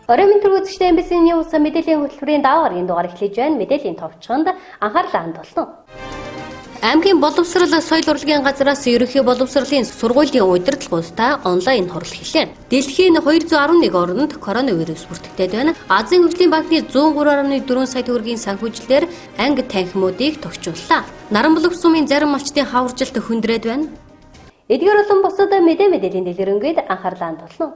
Орой мэнд үзэгчтэй MBC-ний усан мэдээллийн хөтөлбөрийн даваа гарагийн дугаар эхлэж байна. Мэдээллийн товчхонд анхаарлаа хандуулна. Аймгийн боловсрол соёл урлагийн газраас ерөнхий боловсролын сургуулийн удирдлагуудтай онлайн хурал хэлээ. Дэлхийн 211 орнд коронавирус бүртгэгдээд байна. Азийн хөгжлийн банкны 103.4 сая төгрөгийн санхүүжилтээр анги танхимуудыг тогтчууллаа. Наран булгах сумын зарим малчдын хаваржилт хүндрээд байна. Эдгээр болон бусад мэдээллийн дэлгэрэнгээд анхаарлаа хандуулна.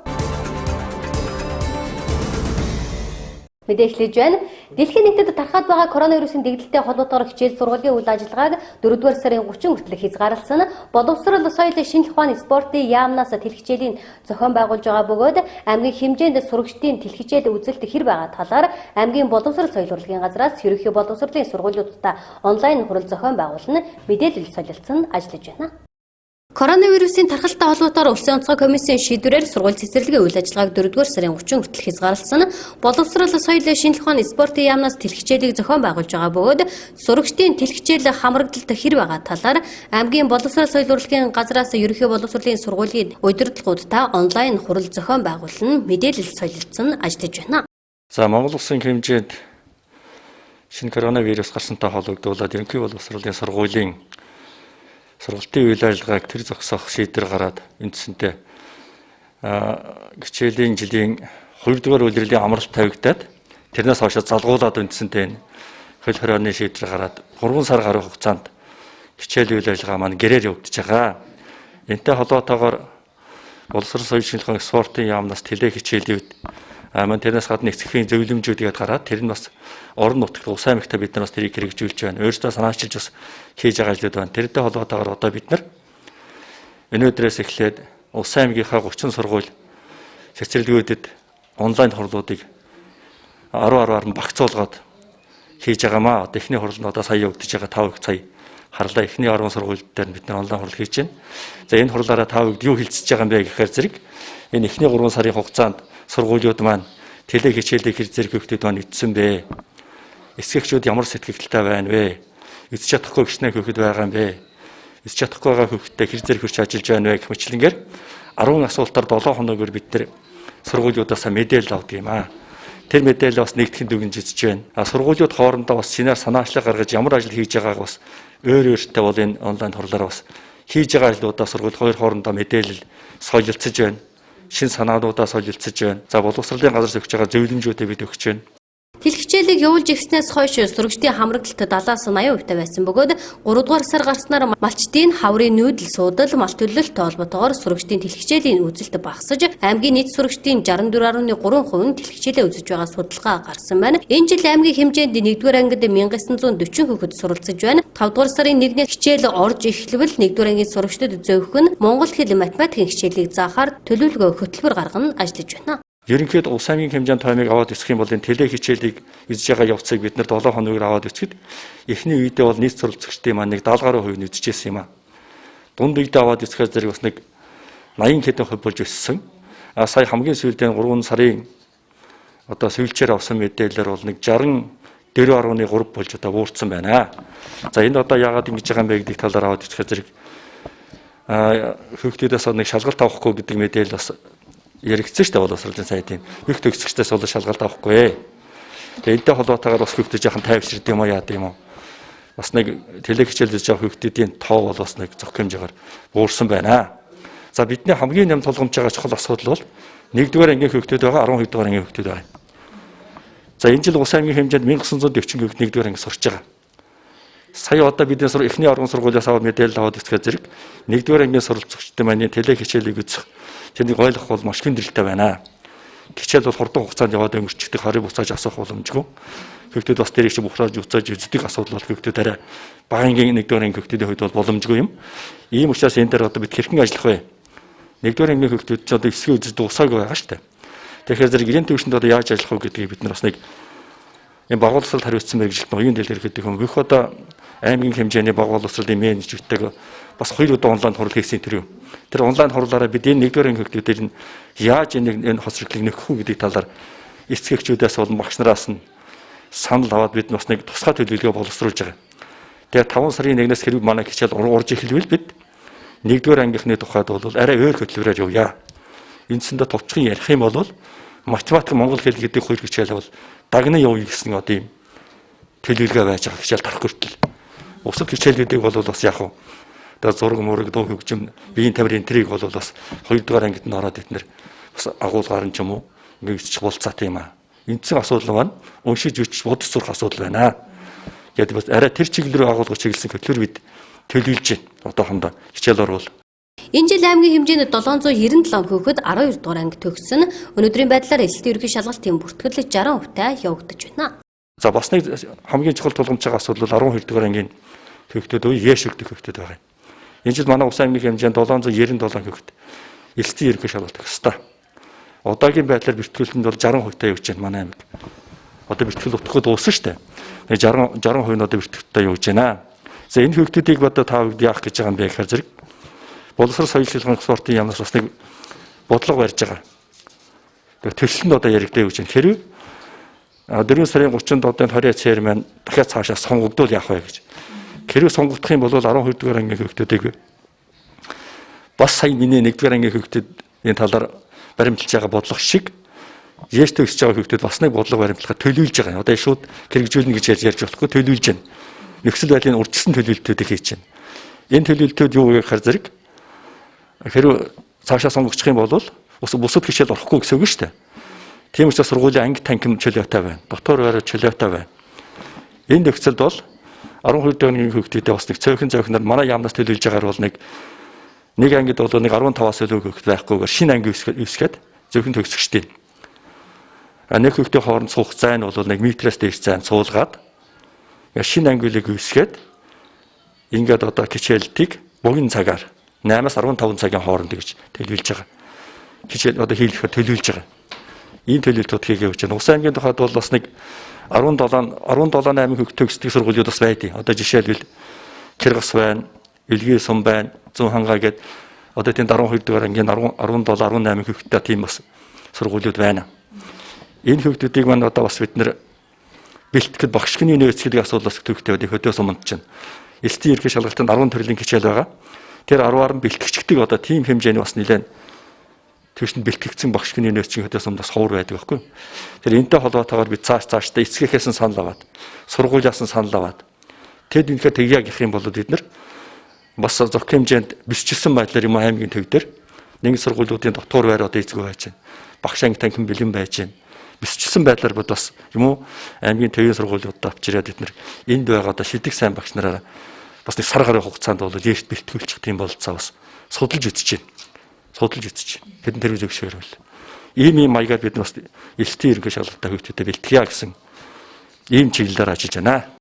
Мэдээлж байна. Дэлхийн нийтэд тархаад байгаа коронавирусын дэгдэлтэй холбоотойгоор хичээл сургуулийн үйл ажиллагааг 4-р сарын 30 хүртэл хязгаарласан. Боловсрол соёл шинжлэх ухааны спортын яамнаас тэлхичээлийн зохион байгуулж байгаа бөгөөд аймгийн хэмжээнд сурагчдын тэлхичээл үзэлт хэр байгаа талаар аймгийн боловсрол соёл урлагийн газраас ерөнхий боловсролын сургуулиудтай онлайн хурал зохион байгуулна мэдээлэл солилцсон ажиллаж байна. Коронавирусын тархалтай холбоотойгоор улсын онцгой комиссийн шийдвэрээр сургууль цэцэрлэгийн үйл ажиллагааг 4-р сарын 30 хүртэл хязгаарласан. Боловсрол соёл шинжлэх ухааны спортын яамнаас тэлхичээлийг зохион байгуулж байгаа бөгөөд сурагчдын тэлхичээл хамрагдалт хэр байгаа талаар аймгийн боловсрол соёл урлагийн газраас ерөнхий боловсролын сургуулийн удирдлагуудтай онлайн хурал зохион байгуулна мэдээлэл солилцсон ажиллаж байна. За Монгол улсын хэмжээнд шинэ коронавирус гарсантай холбогдуулаад ерөнхий боловсролын сургуулийн сургалтын үйл ажиллагааг тэр зогсоох шийдвэр гараад үндсэндээ хичээлийн жилийн 2-р улирлын амралт тавигдаад тэрнээс хойш залгуулад үндсэндээ хөл хорионы шийдвэр гараад 3 сар гаруй хугацаанд хичээлийн үйл ажиллагаа маань гэрээр явагдаж байгаа. Энэтэй холбоотойгоор боловсрол соёл шинжлэх ухааны спортын яамнаас тэлээ хичээлийн үед мань тэрнээс гадна эцэгхийн зөвлөмжүүдийг гараад тэр нь бас орон нутагт улс аймагтаа бид нар бас тэрийг хэрэгжүүлж байна. Өөрсдөө санаачилж бас хийж байгаа ажлууд байна. Тэртэй холбоотойгоор одоо бид нар өнөөдрөөс эхлээд улс аймгийнхаа 30 сургууль цэцэрлэгүүдэд онлайн хурлуудыг 10-10-аар нь багцуулгаад хийж байгаамаа. Одоо эхний хурал нь одоо сая явагдаж байгаа 5 сая харлаа. Эхний 10 сургууль дээр бид нар онлайн хурал хийж байна. За энэ хурлаараа 5 юу хилцэж байгаа юм бэ гэхээр зэрэг энэ эхний 3 сарын хугацаанд сургуулиуд маань тэлээ хичээлийг хэр зэрэг хөгтөд байна эцсэн бэ? Эцэгчүүд ямар сэтгэгдэлтэй байна вэ? Эцэж чадахгүй гişнээ хөгтөд байгаа юм бэ? Эцэж чадахгүй байгаа хөгтөд хэр зэрэг хурц ажиллаж байна вэ гэх мэтлэнгээр 10 асуултаар 7 хоногоор бид нар сургуулиудаас мэдээлэл авдаг юм аа. Тэр мэдээлэл бас нэгтгэн дүгнж эзэж байна. Сургуулиуд хоорондоо бас шинээр санаачлал гаргаж ямар ажил хийж байгааг бас өөртөө бол энэ онлайн хурлаар бас хийж байгаа ажлуудаа сургууль хоёр хоорондоо мэдээлэл солилцож байна. Шин санаануудаа солилцож байна. За боловсролын газраас өгч байгаа зөвлөмжүүдээ бид өгч байна. Тэлхичээлийг явуулж ирснээс хойш сурагчдын хамрагдалт 70-80% байсан бөгөөд 3-р сар гарснаар малчдын хаврын нүүдэл суудал мал төлөлттэй холбоотойгоор сурагчдын тэлхичээлийн үзэлт багасж аймгийн нийт сурагчдын 64.3% нь тэлхичээлээ үзэж байгаа судалгаа гарсан байна. Энэ жил аймгийн хэмжээнд 1-р ангид 1940 хүүхэд суралцж байна. 5-р сарын 1-ний хичээл орж эхлэвэл 1-р ангийн сурагчдад зөвхөн монгол хэл математикийн хичээлийг заахаар төлөвлөгөө хөтөлбөр гаргана ажиллаж байна. Ерөнхийд улс аймгийн хэмжээнд таймыг аваад өсөх юм бол энэ тэлээ хичээлийг үзэж байгаа явцыг бид нар 7 хоногоор аваад өсгөд эхний үедээ бол нийт суралцагчдын маань нэг 70% нь үзчихсэн юм аа. Дунд үедээ аваад өсгөхөөр зэрэг бас нэг 80 хэдэн хувь болж өссөн. Сая хамгийн сүүлдээ 3 сарын одоо сүүлчээр авсан мэдээлэлээр бол нэг 64.3 болж одоо буурсан байна. За энэ одоо яагаад ингэж байгаа юм бэ гэдэг талаар аваад өсгөхөөр зэрэг хүүхдүүдээс нэг шалгалт авахгүй гэдэг мэдээлэл бас яригдсан шүү дээ боловсролын сайдын. Их төгсөгчдөөс бол шалгалт авахгүй. Тэгээ энэтэй холбоотойгоор бас хүүхдүүд яхан тайвширд юм уу яа гэм юм. Бас нэг тэлээ хичээл хийж байгаа хүүхдүүдийн тоо бол бас нэг зөх хэмжээгээр буурсан байна. За бидний хамгийн нэм тулгамж байгаа чухал асуудал бол 1-р ангийн хүүхдүүд байгаа 12-р ангийн хүүхдүүд байгаа. За энэ жил улс аймгийн хэмжээнд 1940 хүүхэд 1-р анги сурч байгаа. Сая одоо бидний эхний 10 сургуулиас аваад мэдээлэл аваад өсгөх зэрэг 1-р ангийн суралцагчдын маань тэлээ хичээлийг үзэх тэрнийг ойлгох бол маш хүндрэлтэй байна. Хичээл бол хурдан хугацаанд яваад өнгөрчдөг харийг буцааж асуух боломжгүй. Хүүхдүүд бас тэрийг чи буцааж үзэж үздэг асуудал бол хүүхдүүд арай багангийн 1-р ангийн хүүхдүүдийн хувьд бол боломжгүй юм. Ийм учраас энэ дээр одоо бид хэрхэн ажиллах вэ? 1-р ангийн хүүхдүүд ч одоо эсгээ үзэж дуусаагүй байгаа шүү дээ. Тэгэхээр зэрэг эрээн төвшөнд одоо яаж ажиллах вэ гэдгийг бид нар бас нэг энэ байгууллагад хариуцсан мэргэжилт ноён дэлгэр гэдэг юм. Бүх одоо аймгийн хэмжээний байгууллагын менежертэйг бас 2 удаа онлайн хурал хийсэн тэр юм. Тэр онлайн хурлаараа бид энэ 1-р анги хүүхдүүдээр нь яаж энэ хоцроглыг нөхөх үү гэдэг талаар эцэгчүүдээс болон багш нараас нь санал аваад бид бас нэг тусгай төлөвлөгөө боловсруулж байгаа. Тэгээ 5 сарын 1-ээс хэрэг манай хичээл урж эхлэвэл бид 1-р ангийнхны тухайд бол арай өөр хөтөлбөрөөр явъя. Эндсэндээ товчхон ярих юм бол математик монгол хэл гэдэг хоёр хичээл бол дагны явъя гэсэн одоо юм төлөвлөгөө байж байгаа хичээл тарах хүртэл. Бусад хичээлүүдийг бол бас яг уу одоо зураг мураг дуу хөгжим биеийн тамирын энтрийг бол бас 2 дугаар ангид нь ороод эднэр бас агуулгаар нь ч юм уу ингээд ч болцаатай юм аа. Эндсэн асуудал маань уншиж үчиж бодож сурах асуудал байна. Гэтэл бас арай тэр чиглэл рүү агуулгах чиглэсэн хөтөлбөр бид төлөвлөж байна. Одоохондоо хичээл орвол. Энэ жил аймгийн хэмжээнд 797 хүүхэд 12 дугаар анги төгссөн. Өнөөдрийн байдлаар эсэлтийн ерөнхий шалгалтын бүртгэл 60% явагдаж байна. За бас нэг хамгийн чухал тулгамж байгаа асуудал бол 12 дугаар ангийн хүүхдүүд үе яшилдэг хүүхдүүд байгаа юм. Энэ жил манай Улс аймгийн хэмжээнд 797 хүүхэд эсэлтийн ерөнхий шалгалт өгсөн. Одоогийн байдлаар бүртгэлэнд бол 60% явж байна манай аймаг. Одоо бүртгэл утгахад дууссан шүү дээ. 60% нь одоо бүртгэлтэй явж байна. За энэ хүүхдүүдийг одоо та бүгд яах гэж байгаа юм бэ гэхээр зэрэг боловсрол соёлын спортын яамнаас бас нэг бодлого барьж байгаа. Тэгэхээр төсөл нь одоо яригдээ гэж байна. Хэрвээ 4 сарын 30-нд одоо 20 chairman дахиад цаашаа сонгогдвол яах вэ гэж. Хэрвээ сонгогдох юм бол 12 дугаар ангийн хүүхдүүдийг бас сая миний 1 дугаар ангийн хүүхдүүдийн талаар баримталж байгаа бодлого шиг яэш төгсөж байгаа хүүхдүүд бас нэг бодлого баримтлахад төлөвлөж байгаа. Одоо шууд хэрэгжүүлнэ гэж ярьж болохгүй төлөвлөж байна. Нөхцөл байдлын урьдчилсан төлөвлөлтүүдийг хийж байна. Энэ төлөвлөлтүүд юу гэхээр зэрэг хэрвээ цаашаа сонгогдох юм бол бусад хичээл орохгүй гэсэн үг шүү дээ. Тийм учраас сургуулийн анги танхим чөлөөтэй байна. Дотор байраа чөлөөтэй байна. Энэ нөхцөлд бол 12 дэх хүүхдүүдээ бас нэг цөөхөн манай яамнаас төлөвлөж байгаагаар бол нэг ангид бол нэг 15-аас илүү хүүхэд байхгүйгээр шинэ анги үүсгээд зөвхөн төгсөгчдийн. Нэг хүүхдийн хооронд суух зай нь бол нэг метрээс дээш зай цуулгаад шинэ ангилыг үүсгээд ингээд одоо хичээлтийг богино цагаар 8-аас 15 цагийн хооронд гэж төлөвлөж байгаа. Хичээл одоо хийлгэхээр төлөвлөж байгаа. Ийм төлөвлөлтүүд хийгээд байна. Улс аймгийн тухайд бол бас нэг 17 8 хүүхэд төгсдөг сургуулиуд бас байдیں۔ Одоо жишээлбэл Киргас байна, Илгээ сум байна, Зүүн хангаа гээд одоо тийм 12 дугаар ангийн 17 18 хүүхэдтэй тийм бас сургуулиуд байна. Энэ хүүхдүүдийг маань одоо бас бид нэр бэлтгэхэд багш гүний нөөц гэдэг асуудлаас төвхтэй байдаг хөтөө суманд чинь. Эсэлтийн ерхий шалгалтанд 10 төрлийн хичээл байгаа. Тэр 10-аар нь бэлтгэгчдэг одоо тийм хэмжээний бас нэлээд тэгшин бэлтгэгдсэн багш гүний нөөц чинь хөтөө сумдаас ховор байдаг байхгүй. Тэр энэтэй холбоотойгоор бид цаашдаа эцгийнхээс нь санал аваад, сургуулиас нь санал аваад тэд үнэхээр тэгьяа гэх юм бол бид нар бас зөв хэмжээнд бисчилсэн байдлаар юм аймгийн төв дээр нэг сургуулиудын дотор байр одоо эзгүй байж байна. Багш анги танхим бэлэн байж байна. Бисчилсэн байдлаар бод бас юм уу аймгийн төвийн сургуулиудад авчираад бид нар энд байгаа одоо шидэг сайн багш нараараа бас нэг сар гарын хугацаанд бол яарт бэлтгүүлчих тийм бололцоо бас судалж үзэж байна. Хэдэн тэр үзэгшээр бол ийм маягаар бид бас эсэлтийн ерөнхий шалгалтаа хүүхдүүдэд бэлтгэе гэсэн ийм чиглэлээр ажиллаж байна.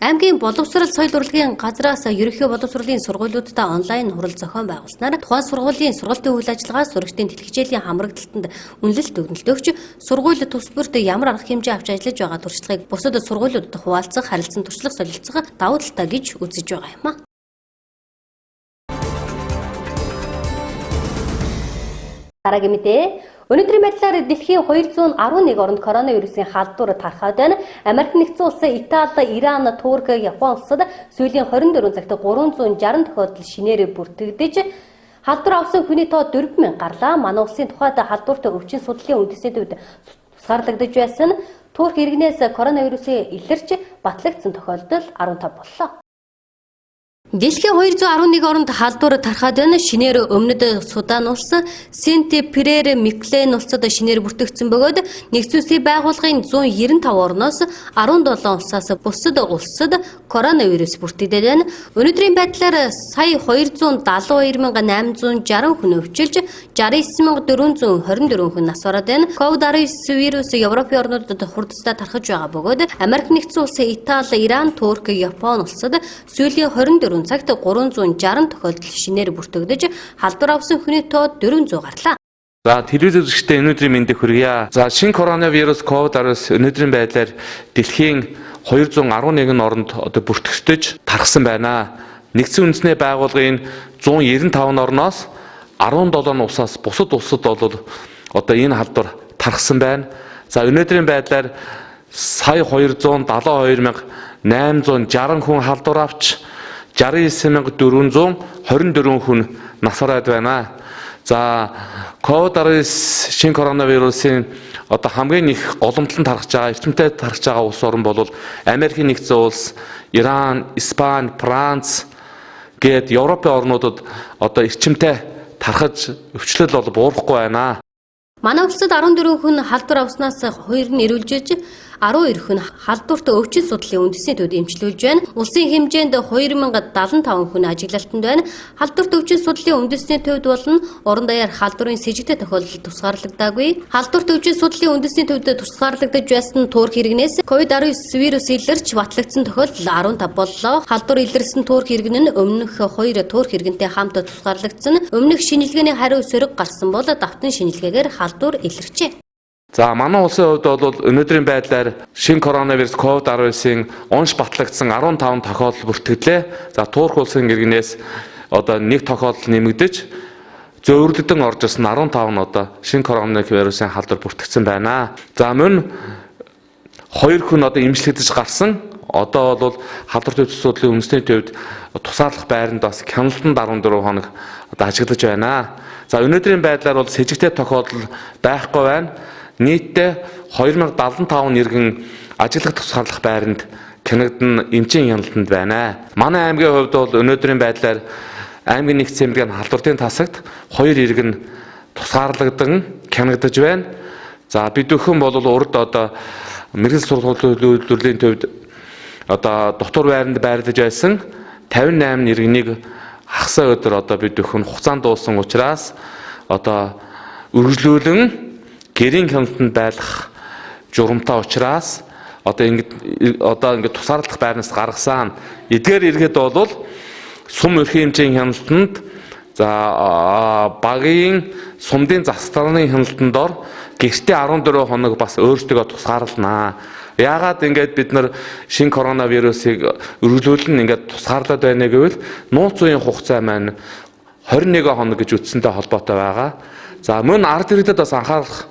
Аймгийн боловсрол соёл урлагийн газраас ерөнхий боловсролын сургуулиудтай онлайн хурал зохион байгуулснаар тухайн сургуулийн сургалтын үйл ажиллагаа сурагчдын тэтгчээлийн хамрагдалтанд үнэлэлт өгнөлт өгч сургууль тус бүрт ямар арга хэмжээ авч ажиллаж байгаа туршлагыг бусад сургуулиудад хуваалцах, харилцан туршлага солилцох давуу талтай гэж үзэж байгаа юм а. Дараагийн мэдээ. Өнөөдрийн байдлаар дэлхийн 211 оронд коронавирусын халдвар тархаад байна. Америк нэгдсэн улсын Итали, Иран, Турк, Япон улсад сүүлийн 24 цагт 360 тохиолдол шинээр бүртгэгдэж халдвар авсан хүний тоо 4000 гарлаа. Манай улсын тухайд халдвартай өвчин судлалын үндэсний төвд тусгаарлагдаж байсан Турк иргэнээс коронавирусын илэрч батлагдсан тохиолдол 15 боллоо. Дэлхийн 211 оронд халдвар тархаад байна. Шинээр өмнөд Судан улс, Сент-Пьер Миклен улсад шинээр бүртгэгдсэн бөгөөд нэгдсэн улсын байгууллагын 195 орноос 17 улсаас бусад улсад коронавирус бүртгэгдээд байна. Өнөөдрийн байдлаар сая 272,860 хүн өвчилж 69,424 хүн нас бараад байна. COVID-19 вирус Европын орнуудад хурдтай тархаж байгаа бөгөөд Америк нэгдсэн улсын Итали, Иран, Турк, Япон улсад сүүлийн 24 цагт 360 тохиолдол шинээр бүртгэгдэж халдвар авсан хүний тоо 400 гарлаа. За телевиз үзэгчдээ өнөөдрийн мэндийг хүргье. За шинэ коронавирус COVID-19 өнөөдрийн байдлаар дэлхийн 211 оронд одоо бүртгэгдэж тархсан байна. Нэгдсэн үндэсний байгууллагын 195 орноос 17 улсаас бусад улсад бол одоо энэ халдвар тархсан байна. За өнөөдрийн байдлаар сая 272,860 хүн халдвар авч 69,424 хүн нас бараад байна. За COVID-19 шинэ коронавирусын одоо хамгийн их голомтлон тархаж байгаа, эрчимтэй тархаж байгаа улс орн бол Америкийн нэгдсэн улс, Иран, Испани, Франц гээд Европын орнуудад одоо эрчимтэй тархаж өвчлөл бол буурахгүй байна. Манай улсад 14 хүн халдвар авснаас 2 нь эрүүлжиж 12 хүн халдварт өвчин судлалын үндэсний төвд эмчилүүлж байна. Улсын хэмжээнд 2075 хүн ажиглалтанд байна. Халдварт өвчин судлалын үндэсний төвд болон орон даяар халдварын с сэжигтэй тохиолдол тусгаарлагдаагүй. Халдварт өвчин судлалын үндэсний төвд тусгаарлагдаж байсан туурх иргэнээс COVID-19 вирус илэрч батлагдсан тохиолдол 15 боллоо. Халдвар илэрсэн туурх иргэн нь өмнөх 2 туурх иргэнтэй хамт тусгаарлагдсан. Өмнөх шинжилгээний хариу сөрөг гарсан бол давтан шинжилгээгээр халдвар илэрчээ. За манай улсын хувьд бол өнөөдрийн байдлаар шинэ коронавирус COVID-19-ийн онш батлагдсан 15 тохиолдол бүртгэлээ. За туурх улсын иргэнээс одоо 1 тохиолдол нэмэгдэж зөөвөрлөгдөн орж ирсэн 15 нь одоо шинэ коронавирусын халдвар бүртгэгдсэн байна. За мөн 2 хүн одоо эмчлэгдэж гарсан. Одоо бол халдвар төвчл судлалын үндэсний төвд тусаалах байранд бас хяналтанд 14 хоног одоо ажиглаж байна. За өнөөдрийн байдлаар бол с сэжигтэй тохиолдол байхгүй байна. Нийтдээ 2075 нэргэн ажиглах тусгаарлах байранд Канадад эмчийн хяналтанд байна. Манай аймгийн хувьд бол өнөөдрийн байдлаар аймгийн нэгдсэн эмнэлгийн халдвартын тасагт 2 иргэн тусгаарлагдан Канадаж байна. За бид өхөн бол урд одоо мэрэгэл сургуулийн үйлдвэрлэлийн төвд одоо дотор байранд байрлаж байсан 58 иргэнийг хагасаа өдөр одоо бид өхөн хугацаанд дуусан учраас одоо үргэлжлүүлэн гэрийн хяналтанд байлгах журамтай учраас одоо ингээд тусаарлах байрнаас гаргасан. Эдгээр иргэд бол сум эрхийн хэмжээний хяналтанд за багийн сумдын засварны хяналтанд ор гэртээ 14 хоног бас өөрсдөө тусгаарлана. Яагаад ингээд бид нар шинэ коронавирусыг өргөлүүлэн ингээд тусгаарлаад байна гэвэл нууц үеийн хугацаа маань 21 хоног гэж үтсэнтэй холбоотой байгаа. За мөн ард иргэдэд бас анхаарах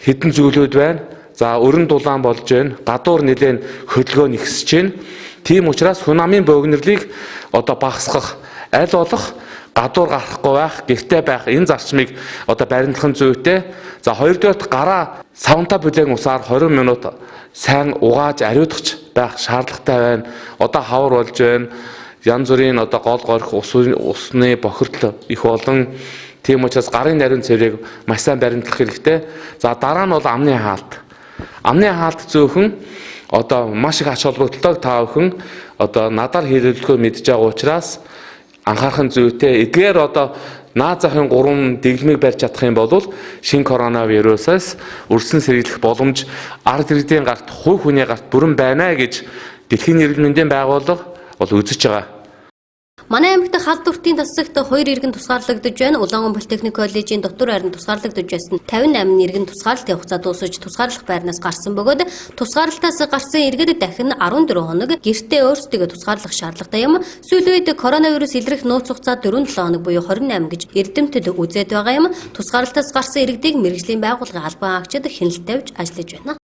хэдэн зүйлүүд байна. За өрн дулаан болж байна. Гадуур нэлээд хөдөлгөөн ихсэж байна. Тийм учраас хүн амын богинолыг одоо багасгах, аль болох гадуур гарахгүй байх, гэртээ байх энэ зарчмыг одоо баримтлахын зүйтэй. За хоёрдугаар гараа савнтаа бүлээн усаар 20 минут сайн угааж ариутгах байх шаардлагатай байна. Одоо хавар болж байна. Янз бүрийн одоо гол горих усны бохирдол их болон тийм учраас гарын нарийн цэврийг маш сайн баримтлах хэрэгтэй. За дараа нь бол амны хаалт. Амны хаалт зөөхөн одоо маш их ач холбогдолтой та бүхэн одоо надаар хэлэлцэхөө мэдж байгаа учраас анхаарахын зүйтэй. Эдгээр одоо наад захын 3 дэглэмийг барьж чадах юм бол шинэ коронавирусаас өрсөн сэргийлэх боломж ард иргэдийн гарт, хувь хүний гарт бүрэн байна гэж Дэлхийн эрүүл мэндийн байгууллага бол үзэж байгаа. Манай аймагт халдвартын тасагт 2 иргэн тусгаарлагдаж байна. Улаангон политехник коллежийн дотор байранд тусгаарлагдаж байсан 58 иргэн тусгаарлалтын хугацаа дуусаж тусгаарлах байрнаас гарсан бөгөөд тусгаарлалтаас гарсан иргэд дахин 14 хоног гэртээ өөрсдөө тусгаарлах шаардлагатай юм. Сүүлийн үед коронавирус илрэх нууц хугацаа 4-7 хоног буюу 28 гэж эрдэмтэд үзээд байгаа юм. Тусгаарлалтаас гарсан иргэдийг мэргэжлийн байгууллагын албан хаагчид хяналт тавьж ажиллаж байна.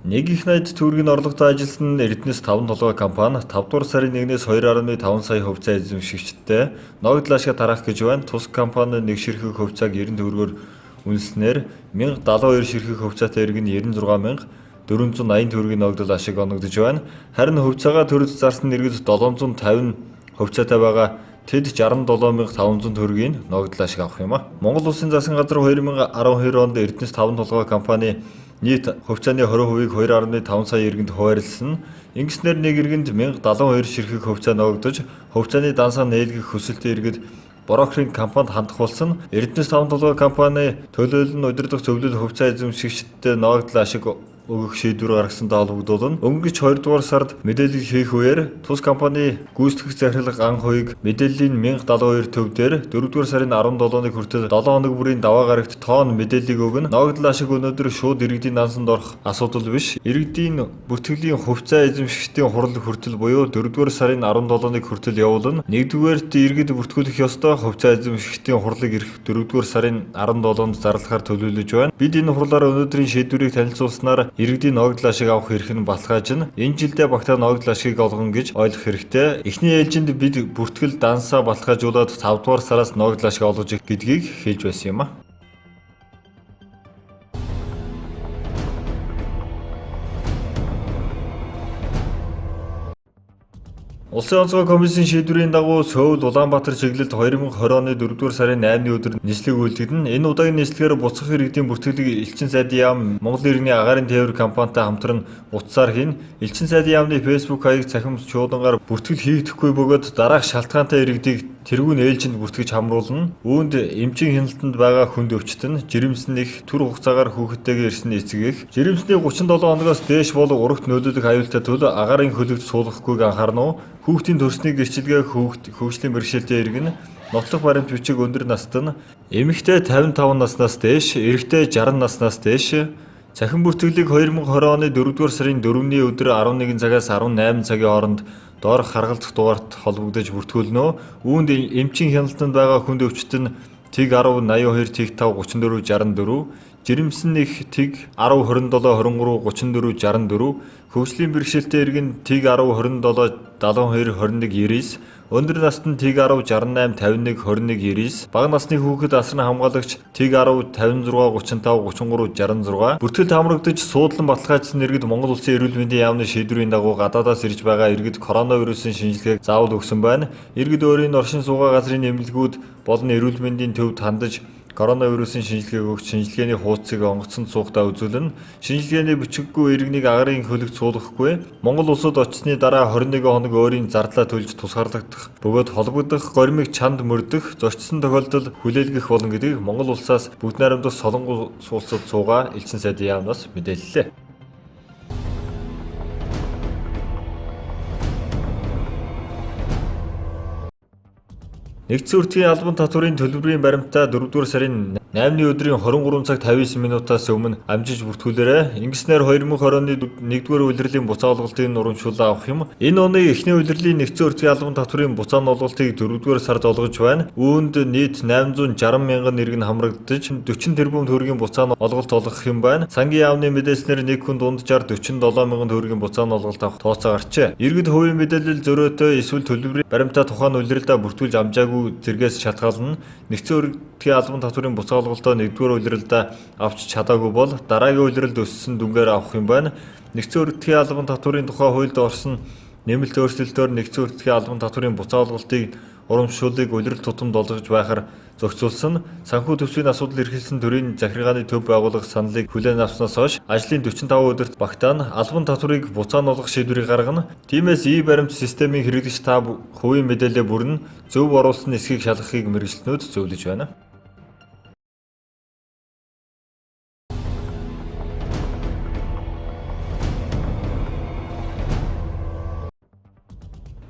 Нэг их найд төгрөгийн орлоготой ажилласан Эрдэнэс 5 толгой компани 5 дугаар сарын 1-ээс 2.5 сая хувьцаа эзэмшигчдтэй ногдол ашиг тарах гэж байна. Тус компани нэг ширхэг хувьцааг 90 төгрөгөөр үнэснээр 1072 ширхэг хувьцаатай иргэн 96,480 төгрөгийн ногдол ашиг оногдож байна. Харин хувьцаагаа төрөж зарсан иргэд 750 хувьцаатай байгаа. Тэд 67,500 төгрөгийн ногдол ашиг авах юм а. Монгол Улсын засгийн газар 2012 онд Эрдэнэс 5 толгой компани нийт хувьцааны 20%-ийг 2.5 сая иргэнд хуваарлсан. Ингэснээр нэг иргэнд 1072 ширхэг хувьцаа ногдож, хувьцааны дансаа нээлгэх хүсэлтэй иргэд брокерийн компанид хандах болсон. Эрдэнэс 5 толгой компани төлөөлөл нь удирдах зөвлөл хувьцаа эзэмшигчдтэй ногдол ашиг өгөх шийдвэр гаргасантай холбогдуулан өнгөрч 2 дугаар сард мэдээлэл хийх үеэр тус компани гүйцэтгэх захирал ан хувийг мэдээллийн 1072 төв дээр 4 дугаар сарын 17-ны хүртэл 7 хоног бүрийн даваа гарагт тоон мэдээллийг өгнө. Ногдол ашиг өнөөдөр шууд иргэдийн дансанд орох асуудал биш. Иргэдийн бүртгэлийн хувьцаа эзэмшигчдийн хурал хүртэл буюу 4 дугаар сарын 17-ны хүртэл явуулна. 1-дүгээрт иргэд бүртгүүлэх ёстой хувьцаа эзэмшигчдийн хурлыг ирэх 4 дугаар сарын 17-нд зарлахаар төлөвлөж байна. Бид энэ хурлаараа өнөөдрийн шийдвэрийг танилцуулснаар иргэдийн ногдол ашиг авах эрх нь баталгаажна. Энэ жилдээ багтаа ногдол ашигыг олгоно гэж ойлгох хэрэгтэй. Эхний ээлжинд бид бүртгэл дансаа баталгаажуулаад 5 дугаар сараас ногдол ашиг олгож их гэдгийг хэлж байсан юм а. Улсын онцгой комиссийн шийдвэрийн дагуу Сөүл Улаанбаатар чиглэлд 2020 оны 4-р сарын 8-ны өдөр нислэг үйлдэгдэн. Энэ удаагийн нислэгээр буцах иргэдийн бүртгэлийг Элчин сайдын яам Монгол иргэний агаарын тээвэр компанитай хамтран утсаар хийн. Элчин сайдын яамны Facebook хаяг цахим чуулгангаар бүртгэл хийгдэхгүй бөгөөд дараах шалтгаантай иргэдийг тэргүүн ээлжинд бүртгэж хамруулна. Үүнд эмчийн хяналтанд байгаа хүнд өвчтөн, жирэмсэн их төр хугацаагаар хүүхэдтэйгээ ирсэн эцэг их, жирэмсний 37 хоногоос дээш бол урагт нөлөөлөх аюултай тул агаарын хөлөгт суулгахгүйг анхаарна уу? Хүүхдийн төрсний гэрчилгээ хөгжлийн бэрхшээлтэй иргэн, нотлох баримт бичиг өндөр настай нь, эмэгтэй 55 наснаас дээш, эрэгтэй 60 наснаас дээш, цахим бүртгэлийг 2020 оны 4-р сарын 4-ний өдөр 11 цагаас 18 цагийн хооронд доорх харгалзах дугаарт холбогдож бүртгүүлнэ. Үүнд эмчийн хяналтанд байгаа хүнд өвчтөн тэг 10 82 тэг 5 34 64, жирэмсэн их тэг 10 27 23 34 64, хөгжлийн бэрхшээлтэй иргэн тэг 10 27 72 21 99, өндөр наснд тэг 10 68 51 21 99, бага насны хүүхэд асран хамгаалагч тэг 10 56 35 33 66, бүртгэл хамрагдаж суудлан баталгаажсан иргэд Монгол Улсын эрүүл мэндийн яамны шийдвэрийн дагуу гадаадаас ирж байгаа иргэд коронавирусын шинжилгээг заавал өгсөн байна. Иргэд өөрийн оршин суугаа газрын эмнэлгүүд болон эрүүл мэндийн төвд хандаж коронавирусын шинжилгээг өгч шинжилгээний хуудсыг онгоцонд суугтаа үзүүлнэ. Шинжилгээний бичиггүй иргэнийг агаарын хөлөгт суулгахгүй. Монгол улсад очсны дараа 21 хоног өөрийн зардлаа төлж тусгаарлагдах бөгөөд холбогдох горимыг чанд мөрдөх, зочдсон тохиолдолд хүлээлгэх болно гэдгийг Монгол улсаас бүгд найрамдах Солонгос улсад суугаа Элчин сайдын яамнаас мэдээллээ. Нэгдсэн үртгийн албан татврын төлбөрийн баримтаа 4-р сарын 8-ны өдрийн 23 цаг 59 минутаас өмнө амжиж бүртгүүлээрэй. Ингэснээр 2020 оны 1-р улирлын буцаа олголтын урамшууллаа авах юм. Энэ оны эхний улирлын нэгдсэн үртгийн албан татврын буцааны олголтыг 4-р сард олгож байна. Үүнд нийт 860 мянган иргэн хамрагдаж 40 тэрбум төгрөгийн буцааны олголт олгох юм байна. Сангийн яамны мэдээлснээр нэг хүн дунджаар 47 мянган төгрөгийн буцааны олголт авах тооцоо гарчээ. Иргэд хувийн мэдээлэл зөрөөтэй эсвэл төлбөрийн баримтаа тухайн улирлаа бүртгүүлж амжаагүй зэргээс шалтгаална. Нэгдсэн үртгийн албан татврын буцаа олголтоо 1-р улирлаа авч чадаагүй бол дараагийн улирлд өссөн дүнгээр авах юм байна. Нэгдсэн үртгийн албан татврын тухай хуульд орсон нэмэлт өөрчлөлтөөр нэгдсэн үртгийн албан татврын буцаа олголтыг урамшууллыг улирал тутамд олгож байхаар зохицуулсан. Санхүү төсвийн асуудал эрхэлсэн төрийн захиргааны төв байгуулах саналыг хүлээн авснаас хойш ажлын 45 өдөрт багтаан албан татврыг буцаан олгох шийдвэрийг гаргана. Тиймээс баримт системийн хэрэглэгч та хувийн мэдээлэл бүрэн зөв оруулсан эсхийг шалгахыг мэргэжилтнүүд зөвлөж байна.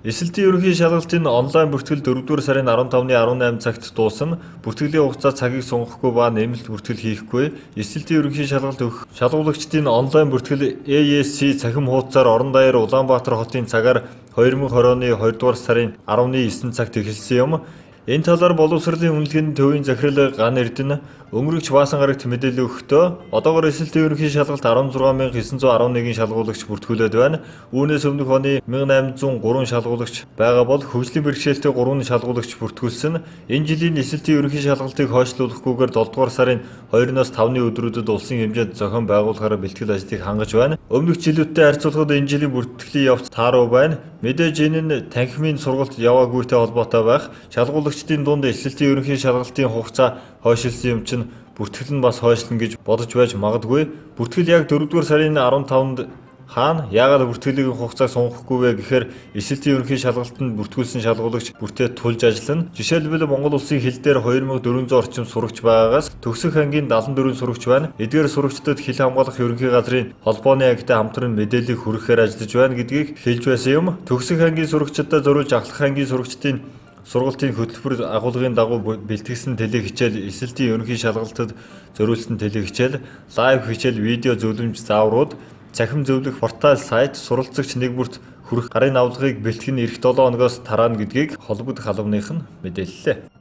Эсэлтийн ерөнхий шалгалтын онлайн бүртгэл 4-р сарын 15-ны 18 цагт дуусна. Бүртгэлийн хугацаа цагийг сунгахгүй ба нэмэлт бүртгэл хийхгүй. Эсэлтийн ерөнхий шалгалт өгөх шалгуулагчдын онлайн бүртгэл AEC цахим хуудасаар орон даяар Улаанбаатар хотын цагаар 2020 оны 2-р сарын 19 цагт эхэлсэн юм. Энэ талаар боловсролын үнэлгээний төвийн захирал Ган Эрдэнэ өнгөрөгч Баасан гарагт мэдээлэл өгөхдөө одоогоор эсэлтийн ерөнхий шалгалт 16911 шалгуулагч бүртгүүлээд байна. Үүнээс өмнөх оны 1803 шалгуулагч байгаа бол хөгжлийн бэрхшээлтэй 3 шалгуулагч бүртгүүлсэн. Энэ жилийн эсэлтийн ерөнхий шалгалтыг хойшлуулахгүйгээр 7 дугаар сарын 2-оос 5-ны өдрүүдэд улсын хэмжээнд зохион байгуулахаар бэлтгэл ажлыг хангаж байна. Өмнөх жилүүдтэй харьцуулахад энэ жилийн бүртгэлийн явц тааруу байна. Мэдээж энэ нь танхимын сургалт яваагүйтэй холбоотой байх. Шалгуулагчдын дунд эсэлтийн ерөнхий шалгалтын хугацаа хойшилсан юм чинь бүртгэл нь бас хойшлно гэж бодож байж магадгүй. Бүртгэл яг 4-р сарын 15-нд хаана яагаад бүртгэлийг хугацааг сунгахгүй вэ гэхээр эсэлтийн ерөнхий шалгалтанд бүртгүүлсэн шалгуулагч бүртээ тулж ажиллана. Жишээлбэл Монгол улсын хил дээр 2400 орчим сурагч байгаагаас төгсөх ангийн 74 сурагч байна. Эдгээр сурагчдад хил хамгаалах ерөнхий газрын холбооны ангитай хамтран мэдээлэл хүргэхээр ажиллаж байна гэдгийг хэлж байсан юм. Төгсөх ангийн сурагчдад зориулж ахлах ангийн сурагчдын сургалтын хөтөлбөр агуулгын дагуу бэлтгэсэн теле хичээл, эсэлтийн ерөнхий шалгалтад зориулсан теле хичээл, лайв хичээл, видео зөвлөмж зааврууд, цахим зөвлөх портал сайт, суралцагч нэг бүрт хүрэх гарын авлагыг бэлтгэн эх 7 хоногоос тараана гэдгийг холбогдох албаных нь мэдээллээ.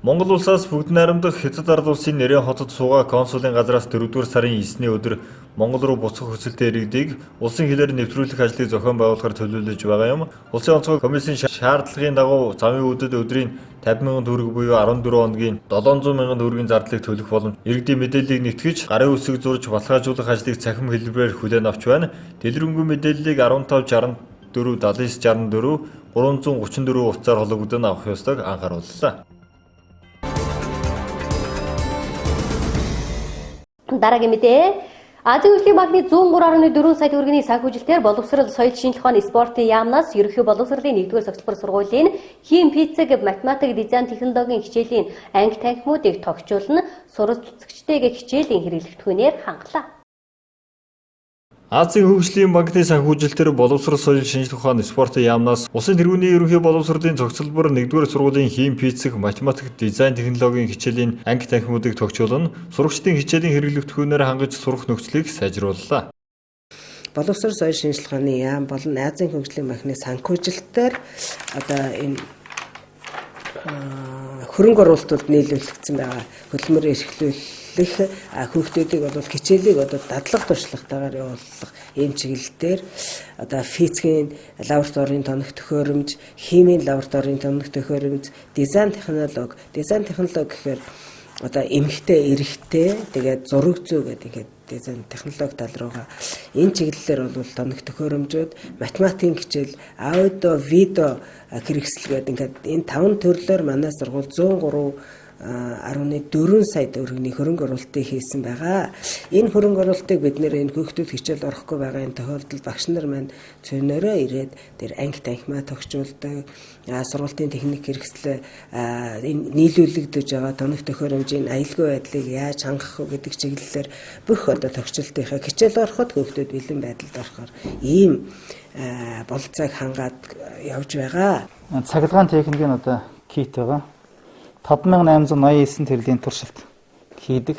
Монгол улсаас бүгд найрамдах Хятад ард улсын нэрийн хотод суугаа консулын газраас 4-р сарын 9-ний өдөр Монгол руу буцах хүсэлтээ иргэдийг улсын хилээр нэвтрүүлэх ажлыг зохион байгуулахар төлөвлөж байгаа юм. Улсын онцгой комиссийн шаардлагын дагуу замын үдэд өдрийн 50,000 төгрөг буюу 14 хоногийн 700,000 төгрөгийн зардлыг төлөх боломж иргэдийн мэдээллийг нэтгэж гарын үсэг зурж баталгаажуулах ажлыг цахим хэлбэрээр хүлээн авч байна. Дэлгэрэнгүй мэдээллийг 1564 7964 334 утсаар холбогдсон авах ёстойг анхаарууллаа. Дараагийн мэдээ. Азийн хөгжлийн банкны 103.4 сая төгрөгийн санхүүжилтээр боловсрол, соёл, шинжлэх ухааны, спортын яамнаас ерөнхий боловсролын 1-р цогцлбор сургуулийн хим, физик, математик, дизайн, технологийн хичээлийн анги танхимуудыг тогтжуулна, суралцагчдыг хичээлийн хэрэглэгдэхүүнээр хангалаа. Азийн хөгжлийн банкны санхүүжилтээр боловсрол, соёл, шинжлэх ухааны, спортын яамнаас улсын тэргүүний ерөнхий боловсролын цогцлбор 1-р сургуулийн хим, физик, математик, дизайн, технологийн хичээлийн анги танхимуудыг тогтжуулна, сурагчдын хичээлийн хэрэглэгдэхүүнээр хангаж сурах нөхцөлийг сайжрууллаа. Боловсрол, соёл, шинжлэх ухааны яам болон Азийн хөгжлийн банкны санхүүжилтээр энэ хөрөнгө оруулалтууд нийлүүлэгдсэн байгаа хөтөлбөр эрхлүүлэх хүүхдүүдийг хичээлийг дадлага туршлагатайгаар явуулах ийм чиглэлээр физикийн лабораторийн тоног төхөөрөмж, химийн лабораторийн тоног төхөөрөмж, дизайн технологи гэхээр эмэгтэй, эрэгтэй тэгээд зураг зүй гэдэг дизайн технологи тал руугаа энэ чиглэлээр бол тоног төхөөрөмжүүд, математикийн хичээл, аудио, видео хэрэгсэл гэдэг энэ 5 төрлөөр манай сургууль 103.4 сая төгрөгийн хөрөнгө оруулалтыг хийсэн байгаа. Энэ хөрөнгө оруулалтыг бид нэр энэ хүүхдүүд хичээл орохгүй байгаа энэ тохиолдолд багш нар маань цөөнөрөө ирээд тэр анги танхимаа тогтжуулдаг, сургуулийн техник хэрэгслээ нийлүүлэгдэж байгаа тоног төхөөрөмжийн аюулгүй байдлыг яаж хангах вэ гэдэг чиглэлээр бүх тогтчлтынхаа хичээл ороход хүүхдүүд бэлэн байдалд орохоор ийм бололцоог хангаад явж байгаа. Цахилгаан техникийн кит байгаа. 5889 төрлийн туршилт хийдэг.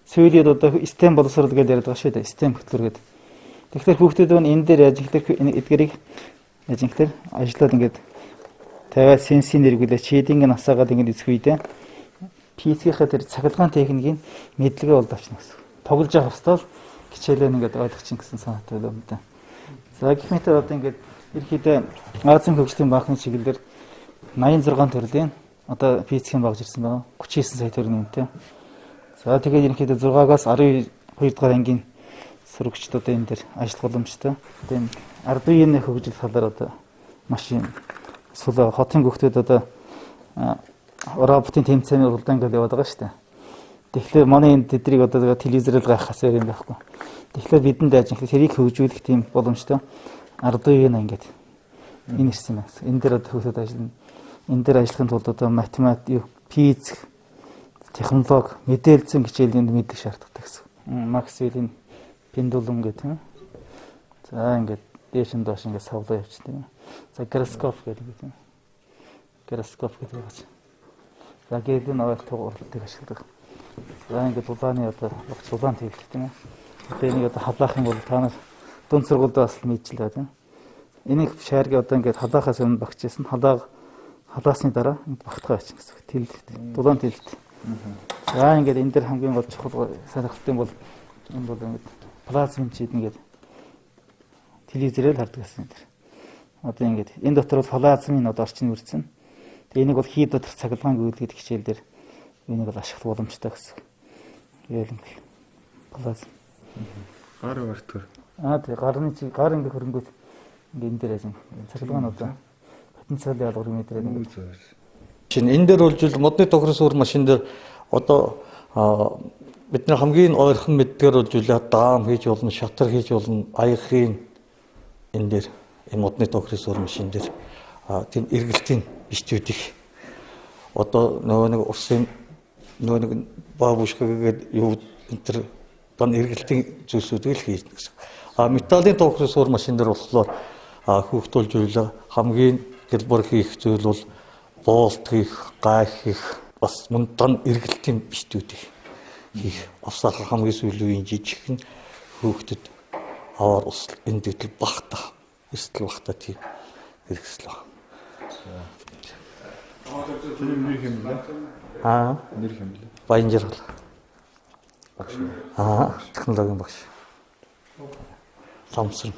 Сүүлийн STEM боловсрол гэж яриад байгаа шүү дээ. STEM хөтөлбөр гэдэг. Тэгэхээр хүүхдүүд энэ дээр яаж эдгэрийг яаж ажиллаад ингээд тавиад сенсийн нэргүүлээ чийдинг насаагаад ингээд эсэх үедээ PC-ийнхээ тэр цахилгаан техникийн мэдлэгээ олд авчна гэсэн. Тоглож явах хэвээр хичээлээ ингээд ойлгох чинь гэсэн санаатай байна да. За гэх мэт ингээд ерөөхдөө Азийн хөгжлийн банкны чиглэлээр 86 төрлийн физикийн багж ирсэн байна. 39 сая төгрөгийн үнэтэй. За тэгээд ерөнхийдөө 6-аас 12 дугаар ангийн сурагчдууд энэ дээр ажиллах боломжтой. Тэгээд Ардуино хөгжил талаар маш сул хотын хүүхдүүд роботын тэмцээний уралдаан гэдэг яваад байгаа шүү дээ. Тэгэхээр манай энэ тэдрийг телевизээр л гайхахаас юм байхгүй. Тэгэхээр бидэнд яаж тэрийг хөгжүүлэх тийм боломжтой. Ардуино ингээд энэ ирсэн юм байна. Энэ дээр хүүхдүүд ажиллана. Энэ дээр ажиллахын тулд математик, физик, технологи, мэдээллийн хичээлийн мэдлэг шаардлагатай гэсэн. Максвеллийн пендулум гэх юм. За ингээд дээш нь доош ингээд савлаа явчихсан тийм. За гироскоп гэдэг юм. Гироскоп гэдэг байна. За гэрлийн аваад тугуултыг ашигладаг. За ингээд улааны улаан тэглэх тийм. Тэгээд нэг халаах юм бол та нар дунд сургуульд бас мэдчихлээ тийм. Энийг шаарга ингээд халаахаас өмнө багчсан. Халаасны дараа багтгаа яач гэсэн. Тэлэлт. Дулаан тэлэлт. За ингээд энэ дэр хамгийн гол чухал сонирхолтой бол энэ бол ингээд плазмын чийдэн гэдэг телевизээр л хардаг гэсэн юм дэр. Ингээд энэ дотор бол плазмын орчин үрдсэн. Тэгээ энийг бол хий дотор цахилгаан гүйдэг хичээл дээр энийг бол ашиглах боломжтой гэсэн. Яэл юм бэл. Плазм. Гар бартгар. Тэгээ гар ингээд хөрөнгөд ингээд энэ дээр ажин цахилгаан потенциал ялгуур мэдрээд байна. Энэ дээр болж модны тохирос уур машин дээр бид нар хамгийн ойрхон мэддгээр болж даам хийж болно, шатар хийж болно, аягхийн энэ дээр энэ модны тохирос уур машин дээр тийм эргэлтийн бичтүүдийг нөгөө нэг урсын нөгөө нэг баабушгагээд юу энэ төр бан эргэлтийн зүйлсүүдийг л хийж гэсэн. Металлын тохирос уур машин дээр болохоор хүүхдүүлж үйлээ хамгийн хэлбэр хийх зүйл бол болт хийх, гайх хийх, бас мундан эргэлтийн бичтүүдийг хийх. Авсаар хамгийн сүүлийн жижигхэн хүүхдэд аваар ус энэ дэвтэл багтаа, эсвэл багтаа тийм хэрэгсэл байна. Тэний нэр хэм блэ? Нэр хэм блэ? Баянжиргал. Багш. Технологийн багш. Самсун.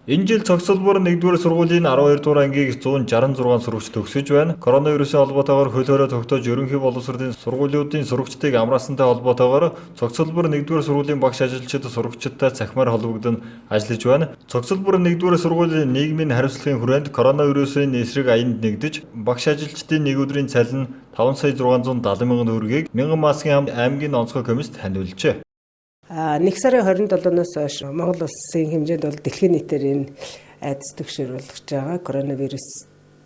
Энэ жил цогцлбор 1-р сургуулийн 12 дугаар ангийг 166 сурагч төгсөж байна. Коронавирусын холбоотойгоор хөл хорой тогтоож ерөнхий боловсролын сургуулиудын сурагчдыг амраасантай холбоотойгоор цогцлбор 1-р сургуулийн багш ажилчид сурагчдтай цахимаар холбогдсон ажиллаж байна. Цогцлбор 1-р сургуулийн нийгмийн хариуцлагын хүрээнд коронавирусын эсрэг аянд нэгдэж багш ажилчдын нэг өдрийн цалин 5,670,000 төгрөгийг 1000 маскын аймгийн онцгой комист ханиулжээ. 1 сарын 27-ноос хойш Монгол улсын хэмжээнд бол дэлхийн нийтээр энэ айдас түгшүүрүүлж байгаа коронавирус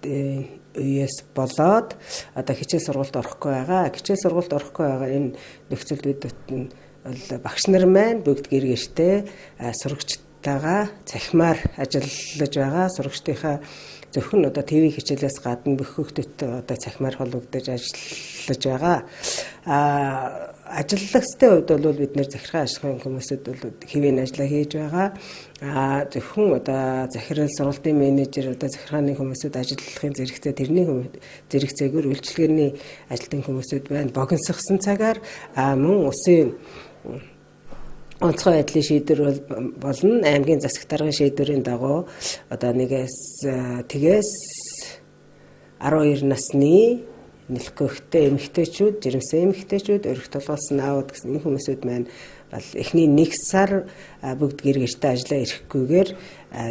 үеэс болоод одоо хичээл сургуульд орохгүй байгаа. Хичээл сургуульд орохгүй байгаа энэ нөхцөл байдалд бол багш нар маань бүгд гэр гэртээ сурагчтайгаа цахимаар ажиллаж байгаа. Сурагчдынхаа зөвхөн одоо ТV хичээлээс гадна бүх хүүхдүүдтэй одоо цахимаар холбогдож ажиллаж байгаа. Ажиллагчдын хувьд бол бид нэр захиргаан ашигын хүмүүсд бол хэвийн ажиллаа хийж байгаа. Зөвхөн одоо захирал сургуулийн менежер одоо захиргааны хүмүүсд ажиллахын зэрэгцээ тэрний зэрэгцээгөр үйлчилгээний ажилтны хүмүүсд байна. Богиносгосон цагаар мөн улсын онцгой байдлын шийдвэр болон аймгийн засаг даргын шийдвэрийн дагуу одоо 1-ээс 12 насны нэлэхгүй эмэгтэйчүүд, жирэмсэн эмэгтэйчүүд, өрх толгойлсон аауд гэсэн энэ хүмүүсүүд маань бол эхний 1 сар бүгд гэр гэртээ ажиллаа ирэхгүйгээр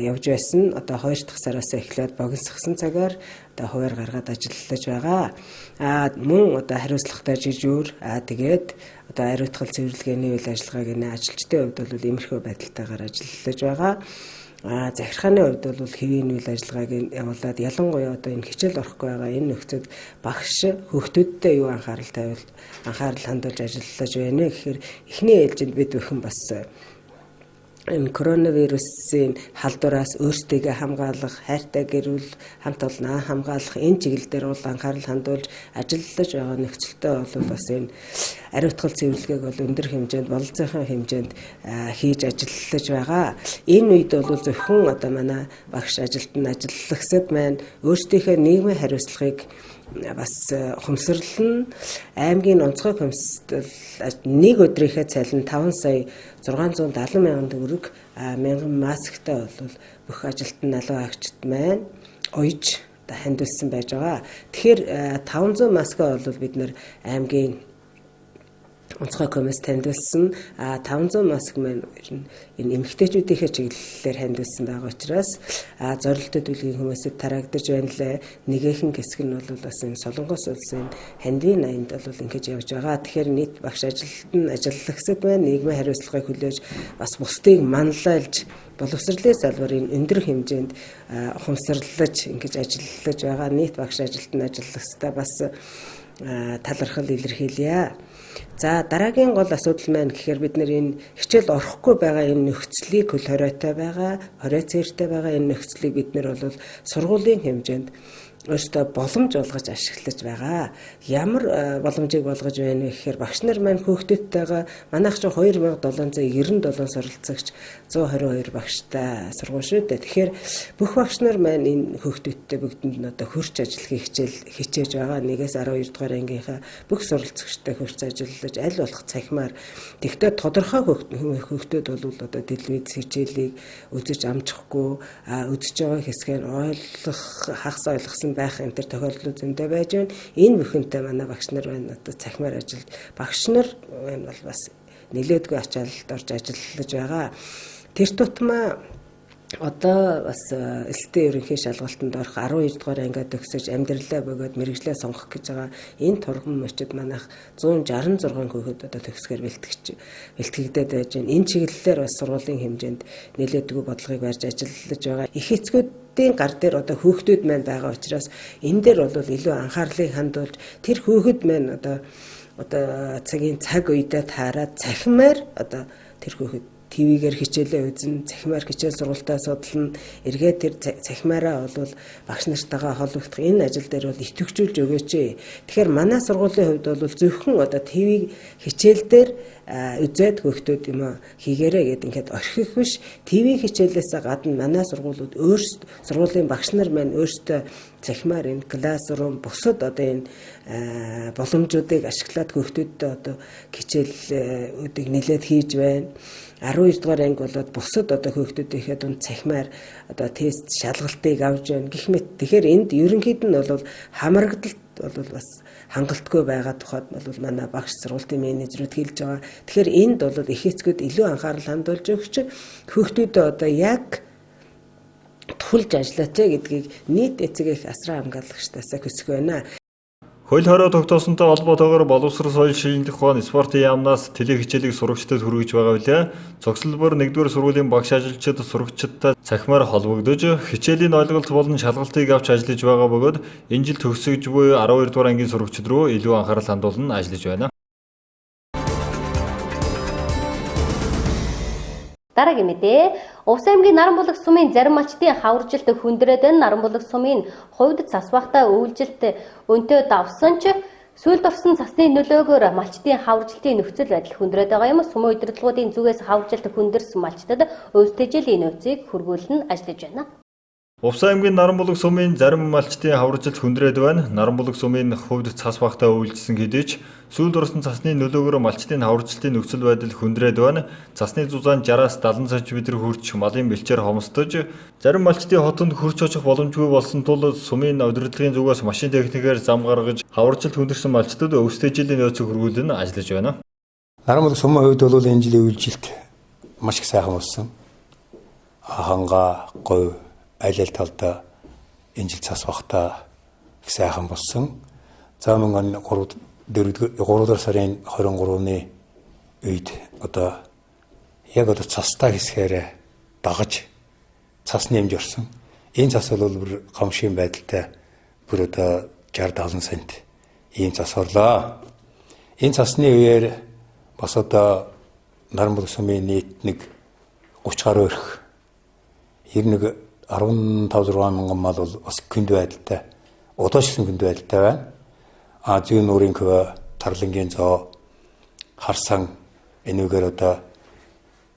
явж байсан. Одоо 2 дахь сараас эхлээд богиносгосон цагаар одоо хуваар гаргаад ажиллаж байгаа. Мөн одоо хариуцлагатай жижүүр тэгээд одоо ариутгал цэвэрлэгээний үйл ажиллагааг ажилчдын хувьд бол иймэрхүү байдалтайгаар ажиллаж байгаа. Захиргааны хувьд бол хэвийн үйл ажиллагааг явуулаад ялангуяа одоо энэ хичээл орохгүй байгаа энэ нөхцөл багш хүүхдүүдтэй юу анхаарал хандуулж ажиллаж байна гэхээр эхний ээлжинд бид бүхэн бас энэ коронавирусын халдвараас өөрсдийгөө хамгаалах, хайртай гэр бүл хамт олноо хамгаалах энэ чиглэлээр бол анхаарал хандуулж ажиллаж байгаа нөхцөлтэй бол бас энэ ариутгал цэвэрлэгээг бол өндөр хэмжээнд бололцоохон хэмжээнд хийж ажиллаж байгаа. Энэ үед бол зөвхөн одоо манай багш ажиллагчид маань өөрсдийнхөө нийгмийн хариуцлагыг бас хумсрал нь аймгийн онцгой комист нэг өдрийнхээ цалин 5,670,000 төгрөг 1000 масктай бол бүх ажилтны налуу агчид маань уйж хандуулсан байж байгаа. Тэгэхээр 500 маска бол бид нэр аймгийн онцгой комист хандуулсан 500 маск маань энэ эмэгтэйчүүдийнхээ чиглэлээр хандуулсан байгаа учраас зорилттой бүлгийн хүмүүсэд тараагдаж байна лээ. Нэгэн хэсэг нь бол бас энэ Солонгос улсын хандийн аянд бол ингэж явж байгаа. Тэгэхээр нийт багш ажиллагчид маань нийгмийн хариуцлагыг хүлээж бас бусдыг манлайлж боловсролын салбарын өндөр хэмжээнд ухамсарлаж ингэж ажиллаж байгаа. Нийт багш ажиллагчдаа бас талархал илэрхийлье. За дараагийн гол асуудал маань гэхээр бид нэр энэ хичээл орохгүй байгаа энэ нөхцөлийг хөл хоройтой байгаа, хорой цээртэй байгаа энэ нөхцөлийг бид нэр бол сургуулийн хэмжээнд өөртөө боломж олгож ашиглаж байгаа. Ямар боломжийг болгож байна вэ гэхээр багш нар маань хүүхдүүдтэйгээ манайх ч 2797 суралцагч 122 багштай сургууль шүү дээ. Тэгэхээр бүх багш нар маань энэ хүүхдүүдтэй бүгдэнд нь одоо хурц ажиллахыг хичээж байгаа. 1-ээс 12 дугаар ангийнхаа бүх суралцагчтай хурц ажиллаж аль болох цахимаар. Тэгвэл тодорхой хүүхдүүд бол одоо телевиз хичээлийг үзэж амжихгүй үзэж байгаа хэсгээр ойлгох хагас ойлгосон байх энэ төр тохиолдлууд зөндөө байж байна. Энэ бүхэнтэй манай багш нар байна одоо цахимаар ажиллаж багш нар бол бас нэлээдгүй ачаалалд орж ажиллаж байгаа. Тэр тутмаа одоо бас элстэй ерөнхий шалгалтанд орох 12 дугаар ангиад төгсөж амьдралаа бөгөөд мэргэжлээ сонгох гэж байгаа энэ турган мөчид манайх 166 хүүхэд одоо төгсгөр бэлтгэгдээд байж байна. Энэ чиглэлээр бас сургуулийн хэмжээнд нэлээдгүй бодлогыг барьж ажиллаж байгаа. Их эцгүүдийн гар дээр одоо хүүхдүүд маань байгаа учраас энэ дээр бол илүү анхаарлыг хандуулж тэр хүүхэд маань одоо цагийн цаг үедээ таараад цахимаар одоо тэр хүүхэд ТV-гээр хичээлээ үзэн, цахимаар хичээл сургалтаа судална, эргээд тэр цахимаараа бол багш нартайгаа холбогдох энэ ажил дээр бол идэвхжүүлж өгөөч. Тэгэхээр манай сургуулийн хувьд бол зөвхөн одоо ТV хичээл дээр үзээд хүүхдүүд юм хийгээрэй гэдэг ингээд орхих биш. ТV хичээлээс гадна манай сургуулиуд сургуулийн багш нар маань өөрсдөө цахимаар энэ классрум бусад одоо энэ боломжуудыг ашиглаад хүүхдүүдтэй одоо хичээлүүдийг нэлээд хийж байна. 12 дугаар анги болоод бусад одоо хүүхдүүдийнхээ дунд цахимаар одоо тест шалгалтыг авч байна гэх мэт. Тэгэхээр энд ерөнхийд нь бол хамрагдалт бол бас хангалтгүй байгаа тухайд бол манай багш сургуулийн менежерүүд хэлж байгаа. Тэгэхээр энд бол их эцгүүд илүү анхаарал хандуулж өгч хүүхдүүдэд одоо яг тулж ажиллаач гэдгийг нийт эцэг их асран хамгаалагчдаас хүсэх байна. Хууль хорой тогтоосонтой холбоотойгоор боловсрол соёл шинжлэх ухааны спортын яамнаас теле хичээлийг сурагчдад хүргэж байгаа билээ. Цогцлбор 1-р сургуулийн багш ажилчид сурагчдтай цахимаар холбогдож хичээлийн ойлголт болон шалгалтыг авч ажиллаж байгаа бөгөөд энэ жил төгсөж буй 12 дугаар ангийн сурагчид руу илүү анхаарал хандуулан ажиллаж байна. Дараагийн мэдээ. Увс аймгийн Наранбулаг сумын зарим малчдын хаваржилт хүндрээд байна. Наранбулаг сумын хувьд засвахтай өвлжилт өнтөө давсан ч сүйд орсон цасны нөлөөгөөр малчдын хаваржилтын нөхцөл байдал хүндрээд байгаа юм. Сумын удирдлагуудын зүгээс хаваржилт хүндэрсэн малчдад өвсдөжлийн нөөцийг хөргүүлэн ажиллаж байна. Увс аймгийн Наранбулаг сумын зарим малчдын хаваржилт хүндрээд байна. Наранбулаг сумын хувьд цас багтаа өвлжсөн хэдий ч сүйд орсон цасны нөлөөгөөр малчдын хаваржилтын нөхцөл байдал хүндрээд байна. Цасны зузаан 60-аас 70 см хүрч малын бэлчээр хомсдож, зарим малчдын хотонд хурч очих боломжгүй болсон тул сумын удирдлагын зүгээс машин техникээр зам гаргаж хаваржилт хүндэрсэн малчдад өвсдөжлийн нөөцийг хөргүүлэн ажиллаж байна. Наранбулаг сумын хувьд бол энэ жилийн үйлжилт маш их сайхан болсон. Ханга, говь аль талдаа энэ жил цас багтаа их сайхан болсон. За мөн 3 сарын 23-ны үед одоо яг одоо цастаа хэсгээр дагаж цас нэмж орсон. Энэ цас бол бүр гомшийн байдалтай бүр одоо 60-70 см ийм цас орлоо. Энэ цасны үеэр бас одоо Наранбулаг сумын нийт нэг 30 гаруй өрх 15-6 мянган мал бол бас хүнд байдалтай, удаашлсан хүнд байдалтай байна. Зүүн нуурын хөв, Тарлангийн зоо, Харсан энүүгээр одоо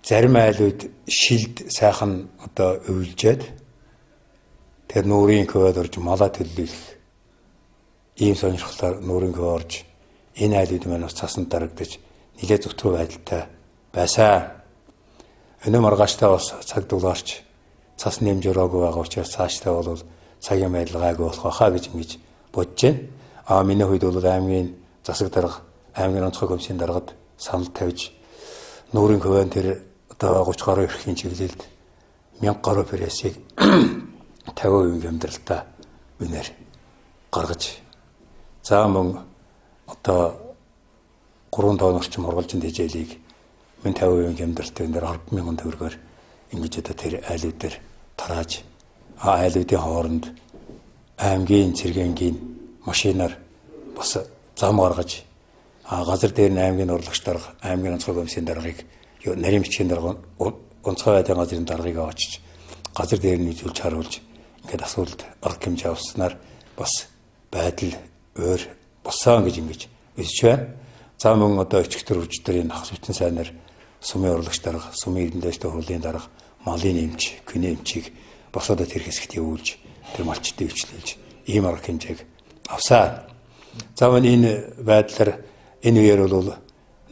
зарим айлууд шилд сайхан одоо өвлжээд тэр нуурын хөвөд орж малаа төлөвлөх ийм сонирхлоор нуурын хөв орж энэ айлууд маань бас цасанд дарагдаж нэлээд зүтрүү байдалтай байсан. Өнөө маргааштай бас цаг дулаарч цас нэмж өрөөгүй байгаа учраас цаашдаа бол цагийн байдал гайгүй болох хаа гэж ингэж бодож байна. Миний хувьд бол аймгийн засаг дарга, аймгийн онцгой комиссийн даргад санал тавьж нуурын хөвөн тэр одоо 30 гаруй эрхийн чиглэлд 1000 гаруй пресийг 50% хямдралтай үнээр гаргаж за мөн одоо 3 тонн орчим хургалжин хичээлийг 50% хямдралтай үнээр 10,000 төгрөгөөр ингэж одоо тэр айлууд дээр тарааж айлуудын хооронд аймгийн цэргэнгийн машинаар бас зам гаргаж газар дээр нь аймгийн урлагч дарга, аймгийн онцгой комиссийн даргыг нарийн бичгийн дарга, онцгой байдлын газрын даргыг авчиж газар дээр нь үзүүлж харуулж ингээд асуулт арга хэмжээ авснаар бас байдал өөр болсон гэж ингэж үзэж байна. За мөн одоо өчигдөр үрждэрийн хагас бүтэн сайнаар сумын урлагч дарга, сумын эрдэнэтэй хурлын дарга, малын эмч, күний эмчийг бас одоо тэр хэсэгт явуулж тэр малчдыг өвчлүүлж ийм арга хэмжээг авсаа. За мөн энэ байдлаар энэ үеэр бол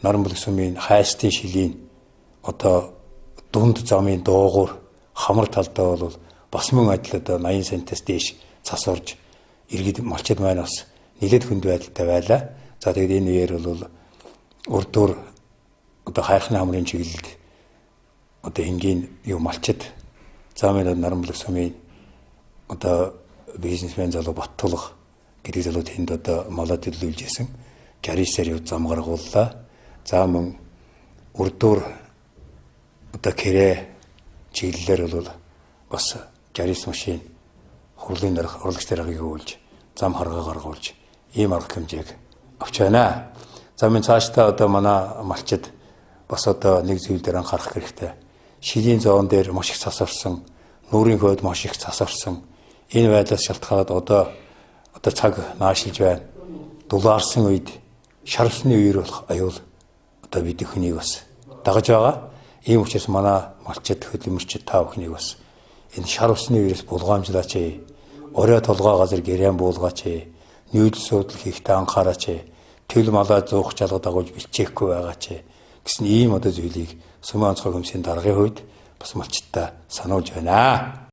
Наранбулаг сумын хайстын шилийн одоо дунд замын дуугуур хамар талдаа бол бас мөн адил одоо 80 см-аас дээш цас орж иргэд малчид маань бас нэлээд хүнд байдалтай байлаа. За тэгээд энэ үеэр бол урдуур одоо хайрхны хамрын чиглэлд одоо энгийн малчид замын Наранбулаг сумын одоо бизнесмен залуу Баттулга гэдэг залуу тэнд одоо малаа төлөвлөж исэн 60 сарын зам гаргууллаа. За мөн урдуур одоо кэрэ чиглэлээр бол бас 60 машин хурлын дарга, урлагч даргыг өвлж зам харгаа гаргуулж ийм арга хэмжээг авч байна. За мөн цаашдаа одоо манай малчид бас одоо нэг зүйл дээр анхаарах хэрэгтэй. Шилийн зоон дээр маш их цас орсон, нуурын хойд маш их цас орсон. Энэ байдлаас шалтгаалаад одоо цаг наашилж байна. Дулаарсан үед шар усны үеэр болох аюул одоо бид хүнийг бас дагаж байгаа. Ийм учраас манай малчид, хөдөлмөрчид та бүхнийг бас энэ шар усны үеэс булгаамжлаач. орой толгой газар гэрэн буулгаач, нүүдэл суудлах хийхдээ анхаараач, тэл малаа зуух жалга дагуулж бичээхгүй байгаач гэсэн ийм одоо зүйлийг Сүмэн онцгой хөмсгийн даргын хувьд бас малчдаа сануулж байна.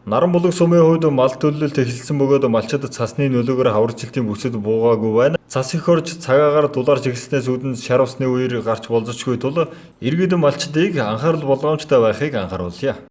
Наран булаг сумын хувьд мал төлөлт эхэлсэн бөгөөд малчид цасны нөлөөгөөр хаваржилтын бүсэд буугаагүй байна. Цас их орж цагаагаар дулаар жигснээс үүдэн шар усны үер гарч болзошгүй тул иргэд малчдыг анхаарал болгоомжтой байхыг анхааруулъя.